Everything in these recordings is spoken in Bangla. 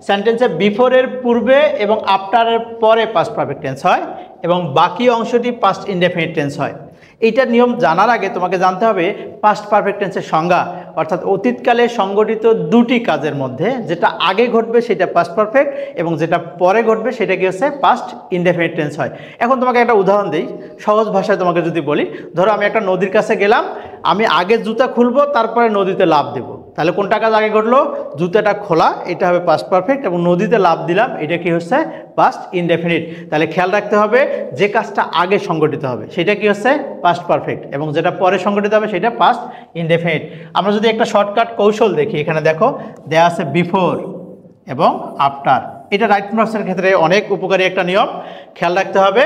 সেন্টেন্সে বিফোরের পূর্বে এবং আফটারের পরে পাস্ট পারফেক্ট টেন্স হয় এবং বাকি অংশটি পাস্ট ইনডেফিনিট টেন্স হয়। এইটার নিয়ম জানার আগে তোমাকে জানতে হবে পাস্ট পারফেক্ট টেন্সের সংজ্ঞা, অর্থাৎ অতীতকালে সংগঠিত দুটি কাজের মধ্যে যেটা আগে ঘটবে সেটা পাস্ট পারফেক্ট এবং যেটা পরে ঘটবে সেটা কি হচ্ছে পাস্ট ইনডেফিনিট টেন্স হয়। এখন তোমাকে একটা উদাহরণ দিই, সহজ ভাষায় তোমাকে যদি বলি, ধরো আমি একটা নদীর কাছে গেলাম, আমি আগে জুতা খুলবো তারপরে নদীতে লাফ দেবো, তাহলে কোনটা কাজ আগে ঘটলো? জুতাটা খোলা, এটা হবে পাস্ট পারফেক্ট, এবং নদীতে লাফ দিলাম এটা কি হচ্ছে পাস্ট ইনডেফিনিট। তাহলে খেয়াল রাখতে হবে যে কাজটা আগে সংগঠিত হবে সেটা কি হচ্ছে পাস্ট পারফেক্ট এবং যেটা পরে সংগঠিত হবে সেটা পাস্ট ইনডেফিনিট। আমরা যদি একটা শর্টকাট কৌশল দেখি, এখানে দেখো দেয়া আছে বিফোর এবং আফটার। এটা রাইট প্রনাউন্সের ক্ষেত্রে অনেক উপকারী একটা নিয়ম, খেয়াল রাখতে হবে।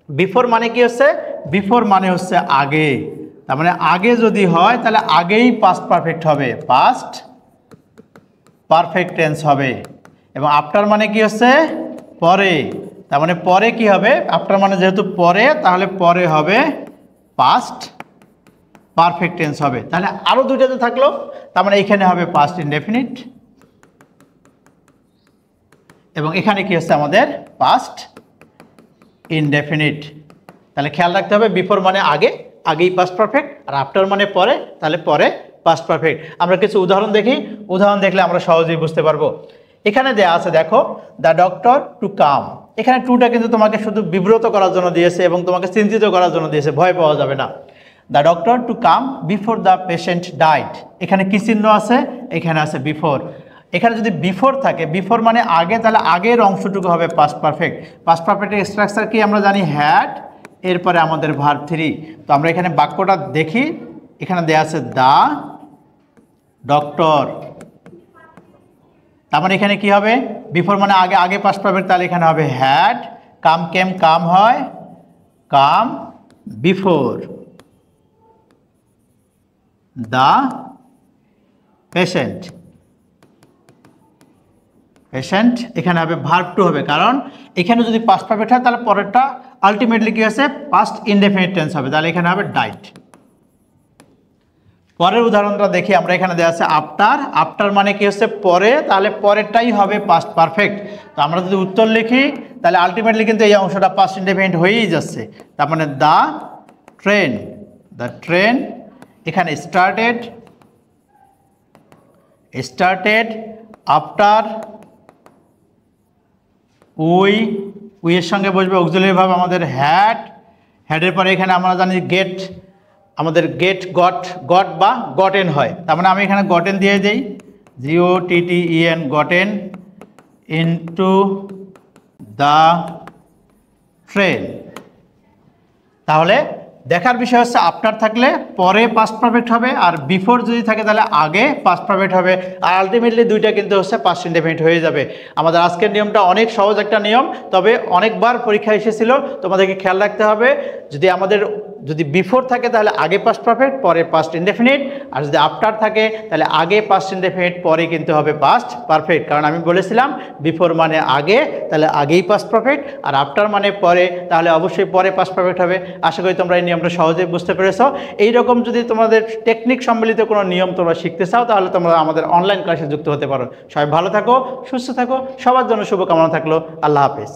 বিফোর মানে কি হচ্ছে? বিফোর মানে হচ্ছে আগে, তার মানে আগে যদি হয় তাহলে আগেই পাস্ট পারফেক্ট হবে, পাস্ট পারফেক্ট টেন্স হবে। এবং আফটার মানে কি হচ্ছে? পরে, তার মানে পরে কি হবে? আফটার মানে যেহেতু পরে, তাহলে পরে হবে পাস্ট পারফেক্ট টেন্স হবে। তাহলে আরও দুইটাতে থাকলো, তার মানে এখানে হবে পাস্ট ইনডেফিনিট এবং এখানে কি হচ্ছে আমাদের পাস্ট ইনডেফিনিট। তাহলে খেয়াল রাখতে হবে বিফোর মানে আগে, আগেই পাস্ট পারফেক্ট, আর আফটার মানে পরে, তাহলে পরে পাস্ট পারফেক্ট। আমরা কিছু উদাহরণ দেখি, উদাহরণ দেখলে আমরা সহজেই বুঝতে পারবো। এখানে দেয়া আছে দেখো, দ্য ডক্টর টু কাম। এখানে টুটা কিন্তু তোমাকে শুধু বিব্রত করার জন্য দিয়েছে এবং তোমাকে চিন্তিত করার জন্য দিয়েছে, ভয় পাওয়া যাবে না। The doctor to come before the patient died. এখানে কি চিহ্ন আছে? এখানে আছে বিফোর। এখানে যদি বিফোর থাকে, বিফোর মানে আগে, তাহলে আগের অংশটুকু হবে পাস্ট পারফেক্ট। পাস্ট পারফেক্টের স্ট্রাকচার কি আমরা জানি? হ্যাড, এরপরে আমাদের ভার্ব থ্রি। তো আমরা এখানে বাক্যটা দেখি, এখানে দেয়া আছে দ্য ডক্টর, তার মানে এখানে কি হবে? বিফোর মানে আগে, আগে পাস্ট পারফেক্ট, তাহলে এখানে হবে হ্যাড। কাম কেম, কাম হয় come before the patient, patient এখানে হবে ভার্ব টু হবে, কারণ এখানে যদি পাস্ট পারফেক্ট হয় তাহলে পরেরটা আলটিমেটলি কি আছে? পাস্ট ইনডেফিনিট টেন্স হবে, তাহলে এখানে হবে ডাইট। পরের উদাহরণটা দেখি আমরা, এখানে দেওয়া আছে আফটার। আফটার মানে কি হচ্ছে? পরে, তাহলে পরেরটাই হবে পাস্ট পারফেক্ট। তো আমরা যদি উত্তর লিখি তাহলে আলটিমেটলি কিন্তু এই অংশটা পাস্ট ইনডেফিনিট হয়েই যাচ্ছে, তার মানে দ্য ট্রেন, দ্য ট্রেন। এখানে স্টার্টেড, স্টার্টেড আফটার উই, উইয়ের সঙ্গে বসবে অক্সিলারি ভার্ব আমাদের হ্যাড। হ্যাডের পরে এখানে আমরা জানি গেট, আমাদের গেট গট, গট বা গটেন হয়, তার মানে আমি এখানে গটেন দিয়ে দিই, GOTTEN, gotten into the train. তাহলে দেখার বিষয় হচ্ছে আফটার থাকলে পরে পাস্ট পারফেক্ট হবে, আর বিফোর যদি থাকে তাহলে আগে পাস্ট পারফেক্ট হবে, আর আলটিমেটলি দুইটা কিন্তু হচ্ছে পাস্ট ইনডেফিনিট হয়ে যাবে। আমাদের আজকের নিয়মটা অনেক সহজ একটা নিয়ম, তবে অনেকবার পরীক্ষা এসেছিল, তোমাদেরকে খেয়াল রাখতে হবে। যদি বিফোর থাকে তাহলে আগে পাস্ট পারফেক্ট, পরে পাস্ট ইনডেফিনিট, আর যদি আফটার থাকে তাহলে আগে পাস্ট ইনডেফিনিট, পরে কিন্তু হবে পাস্ট পারফেক্ট। কারণ আমি বলেছিলাম বিফোর মানে আগে, তাহলে আগেই পাস্ট পারফেক্ট, আর আফটার মানে পরে, তাহলে অবশ্যই পরে পাস্ট পারফেক্ট হবে। আশা করি তোমরা এই নিয়মটা সহজেই বুঝতে পেরেছো। এইরকম যদি তোমাদের টেকনিক সম্বলিত কোনো নিয়ম তোমরা শিখতে চাও তাহলে তোমরা আমাদের অনলাইন ক্লাসে যুক্ত হতে পারো। সবাই ভালো থাকো, সুস্থ থাকো, সবার জন্য শুভকামনা থাকলো। আল্লাহ হাফেজ।